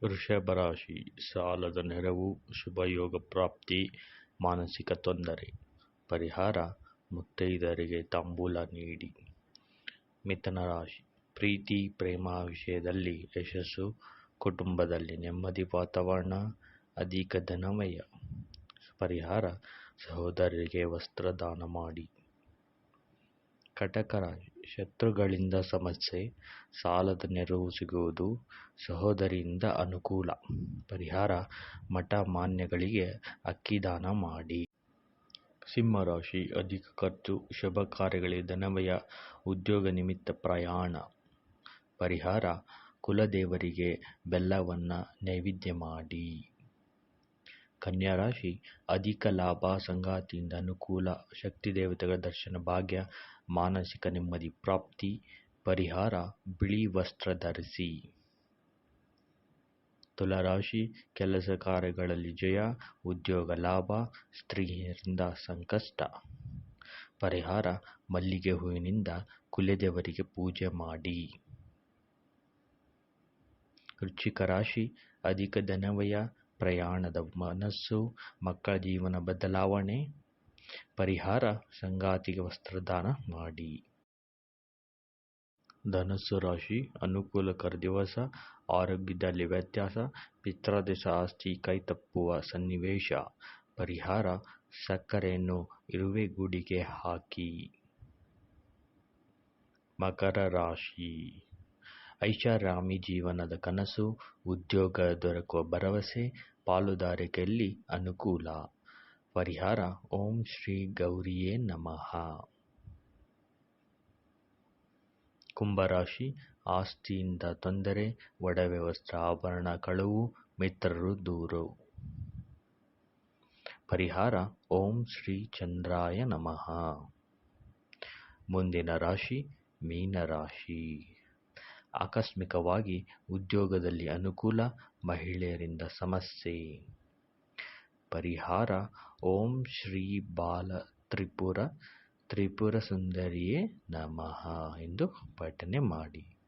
ವೃಷಭ ರಾಶಿ ಸಾಲದ ನೆರವು, ಶುಭಯೋಗ ಪ್ರಾಪ್ತಿ, ಮಾನಸಿಕ ತೊಂದರೆ. ಪರಿಹಾರ ಮುತ್ತೈದೆಯರಿಗೆ ತಾಂಬೂಲ ನೀಡಿ. ಮಿಥುನ ರಾಶಿ ಪ್ರೀತಿ ಪ್ರೇಮ ವಿಷಯದಲ್ಲಿ ಯಶಸ್ಸು, ಕುಟುಂಬದಲ್ಲಿ ನೆಮ್ಮದಿ ವಾತಾವರಣ, ಅಧಿಕ ಧನವ್ಯಯ. ಪರಿಹಾರ ಸಹೋದರರಿಗೆ ವಸ್ತ್ರ ದಾನ ಮಾಡಿ. ಕಟಕ ರಾಶಿ ಶತ್ರುಗಳಿಂದ ಸಮಸ್ಯೆ, ಸಾಲದ ನೆರವು ಸಿಗುವುದು, ಸಹೋದರಿಯಿಂದ ಅನುಕೂಲ. ಪರಿಹಾರ ಮಠ ಮಾನ್ಯಗಳಿಗೆ ಅಕ್ಕಿ ದಾನ ಮಾಡಿ. ಸಿಂಹ ರಾಶಿ ಅಧಿಕ ಖರ್ಚು, ಶುಭ ಕಾರ್ಯಗಳಿಗೆ ಧನವ್ಯಯ, ಉದ್ಯೋಗ ನಿಮಿತ್ತ ಪ್ರಯಾಣ. ಪರಿಹಾರ ಕುಲದೇವರಿಗೆ ಬೆಲ್ಲವನ್ನ ನೈವೇದ್ಯ ಮಾಡಿ. ಕನ್ಯಾ ರಾಶಿ ಅಧಿಕ ಲಾಭ, ಸಂಗಾತಿಯಿಂದ ಅನುಕೂಲ, ಶಕ್ತಿ ದೇವತೆಗಳ ದರ್ಶನ ಭಾಗ್ಯ, ಮಾನಸಿಕ ನೆಮ್ಮದಿ ಪ್ರಾಪ್ತಿ. ಪರಿಹಾರ ಬಿಳಿ ವಸ್ತ್ರ ಧರಿಸಿ. ತುಲಾರಾಶಿ ಕೆಲಸ ಕಾರ್ಯಗಳಲ್ಲಿ ಜಯ, ಉದ್ಯೋಗ ಲಾಭ, ಸ್ತ್ರೀಯರಿಂದ ಸಂಕಷ್ಟ. ಪರಿಹಾರ ಮಲ್ಲಿಗೆ ಹೂವಿನಿಂದ ಕುಲದೇವರಿಗೆ ಪೂಜೆ ಮಾಡಿ. ವೃಶ್ಚಿಕ ರಾಶಿ ಅಧಿಕ ಧನವ್ಯಯ, ಪ್ರಯಾಣದ ಮನಸ್ಸು, ಮಕ್ಕಳ ಜೀವನ ಬದಲಾವಣೆ. ಪರಿಹಾರ ಸಂಗಾತಿಗೆ ವಸ್ತ್ರದಾನ ಮಾಡಿ. ಧನಸ್ಸು ರಾಶಿ ಅನುಕೂಲಕರ ದಿವಸ, ಆರೋಗ್ಯದಲ್ಲಿ ವ್ಯತ್ಯಾಸ, ಪಿತ್ರಾರ್ಜಿತ ಆಸ್ತಿ ಕೈತಪ್ಪುವ ಸನ್ನಿವೇಶ. ಪರಿಹಾರ ಸಕ್ಕರೆಯನ್ನು ಇರುವೆ ಗೂಡಿಗೆ ಹಾಕಿ. ಮಕರ ರಾಶಿ ಐಷಾರಾಮಿ ಜೀವನದ ಕನಸು, ಉದ್ಯೋಗ ದೊರಕುವ ಭರವಸೆ, ಪಾಲುದಾರಿಕೆಯಲ್ಲಿ ಅನುಕೂಲ. ಪರಿಹಾರ ಓಂ ಶ್ರೀ ಗೌರಿಯೇ ನಮಃ. ಕುಂಭರಾಶಿ ಆಸ್ತಿಯಿಂದ ತೊಂದರೆ, ಒಡವೆ ವಸ್ತ್ರ ಆಭರಣ ಕಳವು, ಮಿತ್ರರು ದೂರು. ಪರಿಹಾರ ಓಂ ಶ್ರೀ ಚಂದ್ರಾಯ ನಮಃ. ಮುಂದಿನ ರಾಶಿ ಮೀನರಾಶಿ ಆಕಸ್ಮಿಕವಾಗಿ ಉದ್ಯೋಗದಲ್ಲಿ ಅನುಕೂಲ, ಮಹಿಳೆಯರಿಂದ ಸಮಸ್ಯೆ. ಪರಿಹಾರ ಓಂ ಶ್ರೀ ಬಾಲ ತ್ರಿಪುರ ಸುಂದರಿಯೇ ನಮಃ ಎಂದು ಪಠನೆ ಮಾಡಿ.